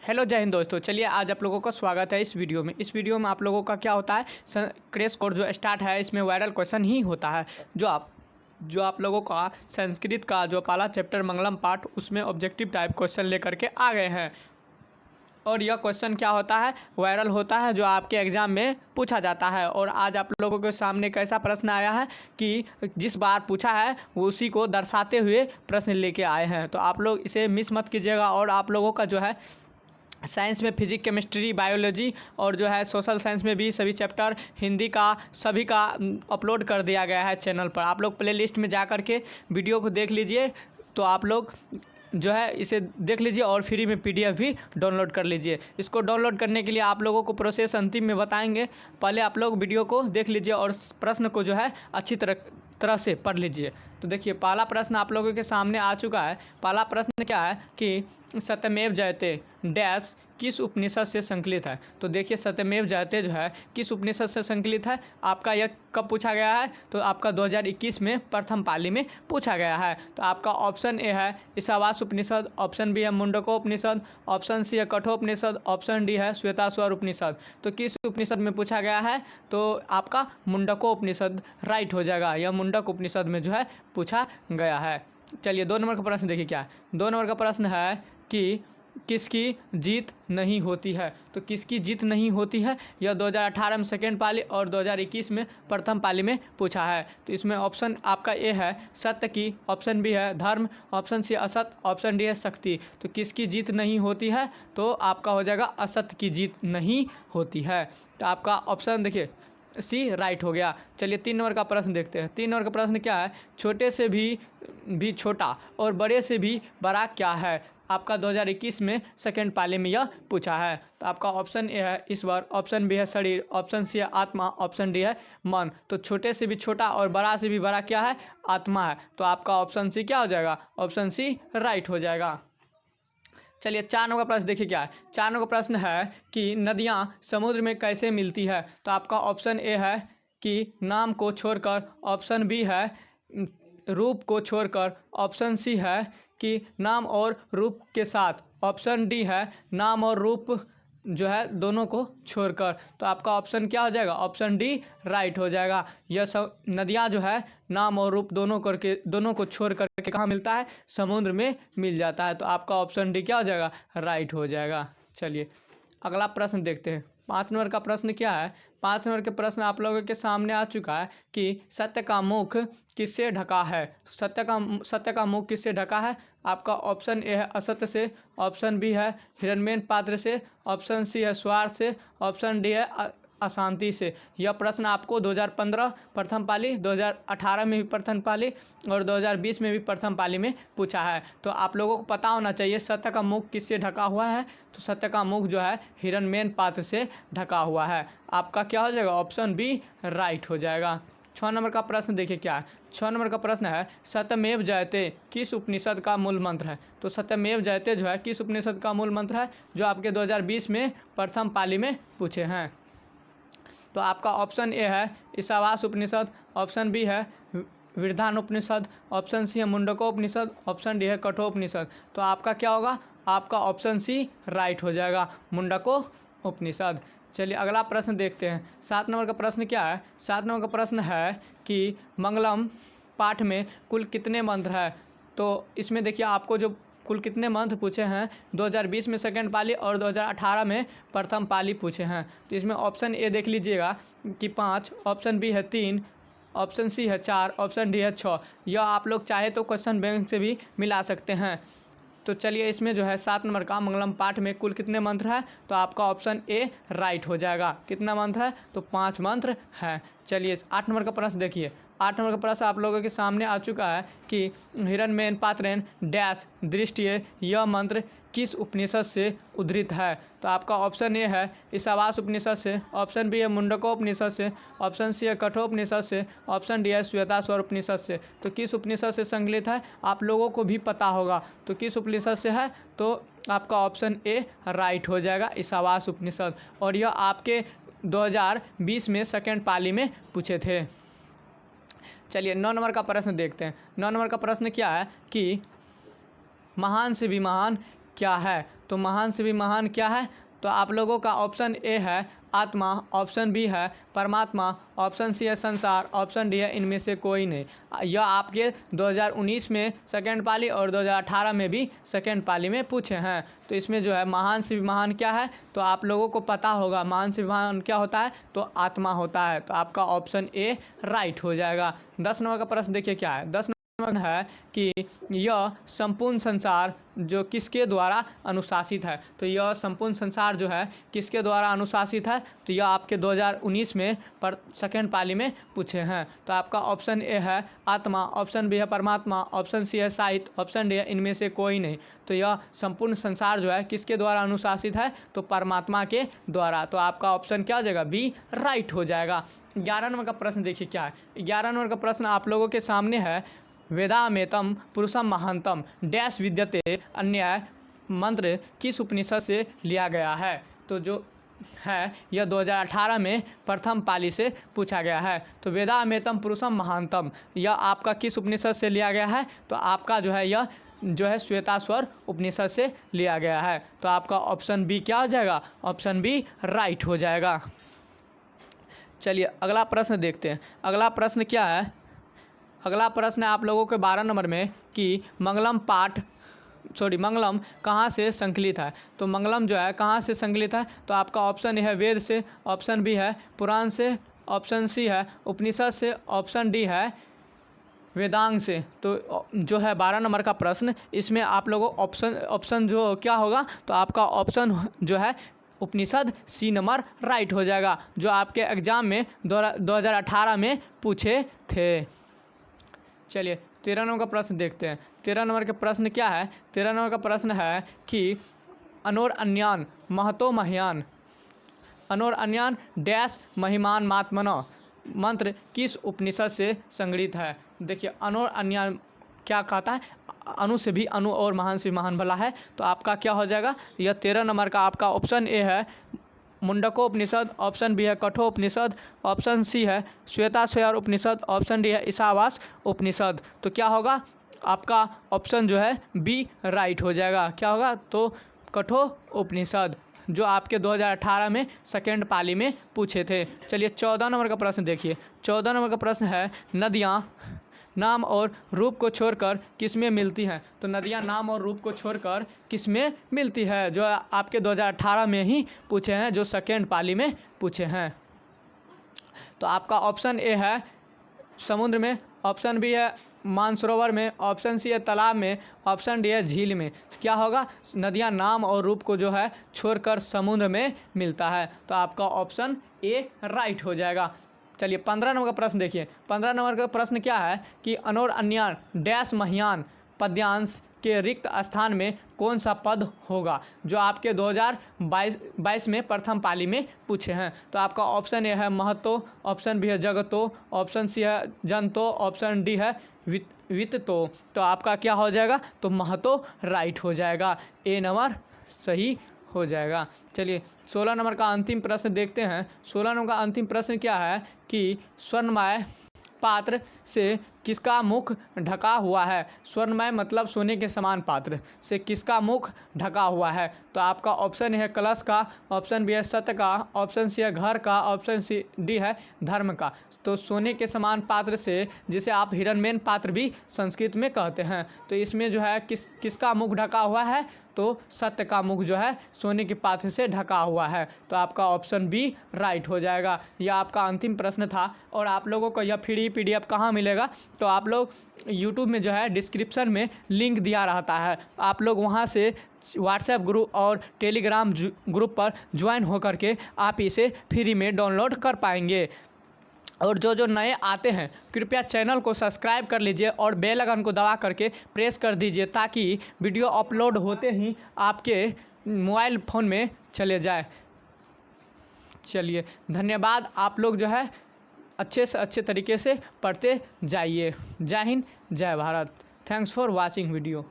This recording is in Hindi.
हेलो जय हिंद दोस्तों। चलिए आज आप लोगों का स्वागत है इस वीडियो में। इस वीडियो में आप लोगों का क्या होता है, क्रैश कोर्स जो स्टार्ट है इसमें वायरल क्वेश्चन ही होता है। जो आप लोगों का संस्कृत का जो पहला चैप्टर मंगलम पाठ उसमें ऑब्जेक्टिव टाइप क्वेश्चन लेकर के आ गए हैं। और यह क्वेश्चन क्या होता है, वायरल होता है, जो आपके एग्ज़ाम में पूछा जाता है। और आज आप लोगों के सामने कैसा प्रश्न आया है कि जिस बार पूछा है वो उसी को दर्शाते हुए प्रश्न लेके आए हैं। तो आप लोग इसे मिस मत कीजिएगा। और आप लोगों का जो है साइंस में फिजिक्स, केमिस्ट्री, बायोलॉजी और जो है सोशल साइंस में भी सभी चैप्टर, हिंदी का सभी का अपलोड कर दिया गया है चैनल पर। आप लोग प्लेलिस्ट में जा कर के वीडियो को देख लीजिए। तो आप लोग जो है इसे देख लीजिए और फ्री में पीडीएफ भी डाउनलोड कर लीजिए। इसको डाउनलोड करने के लिए आप लोगों को प्रोसेस अंतिम में बताएंगे। पहले आप लोग वीडियो को देख लीजिए और प्रश्न को जो है अच्छी तरह से पढ़ लीजिए। तो देखिए पहला प्रश्न आप लोगों के सामने आ चुका है। पहला प्रश्न क्या है कि सत्यमेव जयते डैश किस उपनिषद से संकलित है। तो देखिए सत्यमेव जयते जो है किस उपनिषद से संकलित है। आपका यह कब पूछा गया है, तो आपका 2021 में प्रथम पाली में पूछा गया है। तो आपका ऑप्शन ए है ईशावास्य उपनिषद, ऑप्शन बी है मुंडकोपनिषद, ऑप्शन सी है कठोपनिषद, ऑप्शन डी है श्वेताश्वर उपनिषद। तो किस उपनिषद में पूछा गया है, तो आपका मुंडकोपनिषद राइट हो जाएगा। यह मुंडक उपनिषद में जो है पूछा गया है। चलिए 2 नंबर का प्रश्न देखिए क्या है। 2 नंबर का प्रश्न है कि किसकी जीत नहीं होती है। तो किसकी जीत नहीं होती है, यह 2018 में सेकेंड पाली और 2021 में प्रथम पाली में पूछा है। तो इसमें ऑप्शन आपका ए है सत्य की, ऑप्शन बी है धर्म, ऑप्शन सी असत्य, ऑप्शन डी है शक्ति। तो किसकी जीत नहीं होती है, तो आपका हो जाएगा असत्य की जीत नहीं होती है। तो आपका ऑप्शन देखिए सी राइट हो गया। चलिए 3 नंबर का प्रश्न देखते हैं। 3 नंबर का प्रश्न क्या है, छोटे से भी छोटा और बड़े से भी बड़ा क्या है। आपका 2021 में सेकेंड पाली में यह पूछा है। तो आपका ऑप्शन ए है ईश्वर, ऑप्शन बी है शरीर, ऑप्शन सी है आत्मा, ऑप्शन डी है मन। तो छोटे से भी छोटा और बड़ा से भी बड़ा क्या है, आत्मा है। तो आपका ऑप्शन सी क्या हो जाएगा, ऑप्शन सी राइट हो जाएगा। चलिए 4 नंबर का प्रश्न देखिए क्या है। 4 नंबर का प्रश्न है कि नदियाँ समुद्र में कैसे मिलती है। तो आपका ऑप्शन ए है कि नाम को छोड़कर, ऑप्शन बी है रूप को छोड़कर, ऑप्शन सी है कि नाम और रूप के साथ, ऑप्शन डी है नाम और रूप जो है दोनों को छोड़कर। तो आपका ऑप्शन क्या हो जाएगा, ऑप्शन डी राइट हो जाएगा। यह सब नदियाँ जो है नाम और रूप दोनों को छोड़ करके कहाँ मिलता है, समुद्र में मिल जाता है। तो आपका ऑप्शन डी क्या हो जाएगा, राइट हो जाएगा। चलिए अगला प्रश्न देखते हैं। 5 नंबर का प्रश्न क्या है। 5 नंबर के प्रश्न आप लोगों के सामने आ चुका है कि सत्य का मुख किससे ढका है। सत्य का मुख किससे ढका है। आपका ऑप्शन ए है असत्य से, ऑप्शन बी है हिरण्मय पात्र से, ऑप्शन सी है स्वार्थ से, ऑप्शन डी है अशांति से। यह प्रश्न आपको 2015 प्रथम पाली, 2018 में भी प्रथम पाली और 2020 में भी प्रथम पाली में पूछा है। तो आप लोगों को पता होना चाहिए सत्य का मुख किससे ढका हुआ है। तो सत्य का मुख जो है हिरण्मय पात्र से ढका हुआ है। आपका क्या हो जाएगा, ऑप्शन बी राइट हो जाएगा। 6 नंबर का प्रश्न देखिए क्या है। 6 नंबर का प्रश्न है सत्यमेव जयते किस उपनिषद का मूल मंत्र है। तो सत्यमेव जयते जो है किस उपनिषद का मूल मंत्र है, जो आपके 2020 में प्रथम पाली में पूछे हैं। तो आपका ऑप्शन ए है ईशावास्य उपनिषद, ऑप्शन बी है वृद्धानुपनिषद, ऑप्शन सी है मुंडकोपनिषद, ऑप्शन डी है कठोपनिषद। तो आपका क्या होगा, आपका ऑप्शन सी राइट हो जाएगा, मुंडकोपनिषद। चलिए अगला प्रश्न देखते हैं। 7 नंबर का प्रश्न क्या है। 7 नंबर का प्रश्न है कि मंगलम पाठ में कुल कितने मंत्र हैं। तो इसमें देखिए आपको जो कुल कितने मंत्र पूछे हैं, 2020 में सेकेंड पाली और 2018 में प्रथम पाली पूछे हैं। तो इसमें ऑप्शन ए देख लीजिएगा कि 5, ऑप्शन बी है 3, ऑप्शन सी है 4, ऑप्शन डी है 6। यह आप लोग चाहे तो क्वेश्चन बैंक से भी मिला सकते हैं। तो चलिए इसमें जो है 7 नंबर का मंगलम पाठ में कुल कितने मंत्र है, तो आपका ऑप्शन ए राइट हो जाएगा। कितना मंत्र है, तो 5 मंत्र हैं। चलिए 8 नंबर का प्रश्न देखिए। 8 नंबर का प्रश्न आप लोगों के सामने आ चुका है कि हिरण्मय पात्रेण डैश दृष्टिये यह मंत्र किस उपनिषद से उद्धृत है। तो आपका ऑप्शन ए है ईशावास्य उपनिषद से, ऑप्शन बी है मुंडकोपनिषद से, ऑप्शन सी है कठोपनिषद से, ऑप्शन डी है श्वेताश्वर उपनिषद से। तो किस उपनिषद से संकलित है, आप लोगों को भी पता होगा। तो किस उपनिषद से है, तो आपका ऑप्शन ए राइट हो जाएगा, ईशावास्य उपनिषद। और यह आपके 2020 में सेकेंड पाली में पूछे थे। चलिए 9 नंबर का प्रश्न देखते हैं। 9 नंबर का प्रश्न क्या है कि महान से भी महान क्या है। तो महान से भी महान क्या है? तो आप लोगों का ऑप्शन ए है आत्मा, ऑप्शन बी है परमात्मा, ऑप्शन सी है संसार, ऑप्शन डी है इनमें से कोई नहीं। यह आपके 2019 में सेकेंड पाली और 2018 में भी सेकेंड पाली में पूछे हैं। तो इसमें जो है महान से भी महान क्या है? तो आप लोगों को पता होगा महान से भी महान क्या होता है? तो आत्मा होता है। तो आपका ऑप्शन ए राइट हो जाएगा। 10 नंबर का प्रश्न देखिए क्या है। 10 है कि यह संपूर्ण संसार जो किसके द्वारा अनुशासित है? तो यह संपूर्ण संसार जो है किसके द्वारा अनुशासित है? तो यह आपके 2019 में पर सेकेंड पाली में पूछे हैं। तो आपका ऑप्शन ए है आत्मा, ऑप्शन बी है परमात्मा, ऑप्शन सी है साहित्य, ऑप्शन डी है इनमें से कोई नहीं। तो यह संपूर्ण संसार जो है किसके द्वारा अनुशासित है? तो परमात्मा के द्वारा। तो आपका ऑप्शन क्या हो जाएगा? बी राइट हो जाएगा। 11 नंबर का प्रश्न देखिए क्या है। 11 नंबर का प्रश्न आप लोगों के सामने है। वेदामेतम पुरुषम महांतम डैश विद्यते अन्याय मंत्र किस उपनिषद से लिया गया है? तो जो है यह 2018 में प्रथम पाली से पूछा गया है। तो वेदामेतम पुरुषम महांतम यह आपका किस उपनिषद से लिया गया है? तो आपका जो है यह जो है श्वेताश्वर उपनिषद से लिया गया है। तो आपका ऑप्शन बी क्या हो जाएगा? ऑप्शन बी राइट हो जाएगा। चलिए अगला प्रश्न देखते हैं। अगला प्रश्न क्या है? अगला प्रश्न है आप लोगों के 12 नंबर में कि मंगलम मंगलम कहाँ से संकलित है? तो मंगलम जो है कहाँ से संकलित है? तो आपका ऑप्शन ए है वेद से, ऑप्शन बी है पुराण से, ऑप्शन सी है उपनिषद से, ऑप्शन डी है वेदांग से। तो जो है 12 नंबर का प्रश्न, इसमें आप लोगों ऑप्शन जो क्या होगा? तो आपका ऑप्शन जो है उपनिषद सी नंबर राइट हो जाएगा, जो आपके एग्जाम में 2018 में पूछे थे। चलिए 13 नंबर का प्रश्न देखते हैं। 13 नंबर का प्रश्न क्या है? 13 नंबर का प्रश्न है कि अनोर अन्यान महतो मह्यान अनोर अन्यान डैश महिमान मात्मनो मंत्र किस उपनिषद से संग्रहित है? देखिए अनोर अन्यान क्या कहता है? अनु से भी अनु और महान से महान भला है। तो आपका क्या हो जाएगा? यह 13 नंबर का आपका ऑप्शन ए है मुंडकोपनिषद, ऑप्शन बी है कठोपनिषद, ऑप्शन सी है श्वेताश्वर उपनिषद, ऑप्शन डी है ईशावास उपनिषद। तो क्या होगा? आपका ऑप्शन जो है बी राइट हो जाएगा। क्या होगा? तो कठोपनिषद जो आपके 2018 में सेकेंड पाली में पूछे थे। चलिए 14 नंबर का प्रश्न देखिए। 14 नंबर का प्रश्न है नदियाँ नाम और रूप को छोड़कर किसमें मिलती हैं? तो नदियाँ नाम और रूप को छोड़कर किसमें मिलती है? जो आपके 2018 में ही पूछे हैं, जो सेकेंड पाली में पूछे हैं। तो आपका ऑप्शन ए है समुद्र में, ऑप्शन बी है मानसरोवर में, ऑप्शन सी है तालाब में, ऑप्शन डी है झील में। तो क्या होगा? नदियाँ नाम और रूप को जो है छोड़कर समुद्र में मिलता है। तो आपका ऑप्शन ए राइट हो जाएगा। चलिए 15 नंबर का प्रश्न देखिए। 15 नंबर का प्रश्न क्या है कि अनोर अन्यान डैश मह्यान पद्यांश के रिक्त स्थान में कौन सा पद होगा? जो आपके 2022 में प्रथम पाली में पूछे हैं। तो आपका ऑप्शन ए है महतो, ऑप्शन बी है जगतो, ऑप्शन सी है जनतो, ऑप्शन डी है वित्तो। तो आपका क्या हो जाएगा? तो महतो राइट हो जाएगा। ए नंबर सही हो जाएगा। चलिए 16 नंबर का अंतिम प्रश्न देखते हैं। 16 नंबर का अंतिम प्रश्न क्या है कि स्वर्णमय पात्र से किसका मुख ढका हुआ है? स्वर्णमय मतलब सोने के समान पात्र से किसका मुख ढका हुआ है? तो आपका ऑप्शन है कलश का, ऑप्शन बी है सत्य का, ऑप्शन सी है घर का, ऑप्शन सी डी है धर्म का। तो सोने के समान पात्र से, जिसे आप हिरण्मयी पात्र भी संस्कृत में कहते हैं, तो इसमें जो है किसका मुख ढका हुआ है? तो सत्य का मुख जो है सोने के पात्र से ढका हुआ है। तो आपका ऑप्शन बी राइट हो जाएगा। यह आपका अंतिम प्रश्न था। और आप लोगों को यह फ्री PDF कहाँ मिलेगा? तो आप लोग YouTube में जो है डिस्क्रिप्शन में लिंक दिया रहता है, आप लोग वहाँ से व्हाट्सएप ग्रुप और टेलीग्राम ग्रुप पर ज्वाइन होकर के आप इसे फ्री में डाउनलोड कर पाएंगे। और जो नए आते हैं कृपया चैनल को सब्सक्राइब कर लीजिए और बेल आइकन को दबा करके प्रेस कर दीजिए, ताकि वीडियो अपलोड होते ही आपके मोबाइल फ़ोन में चले जाए। चलिए धन्यवाद। आप लोग जो है अच्छे से अच्छे तरीके से पढ़ते जाइए। जय हिंद, जय Bharat. Thanks for watching video.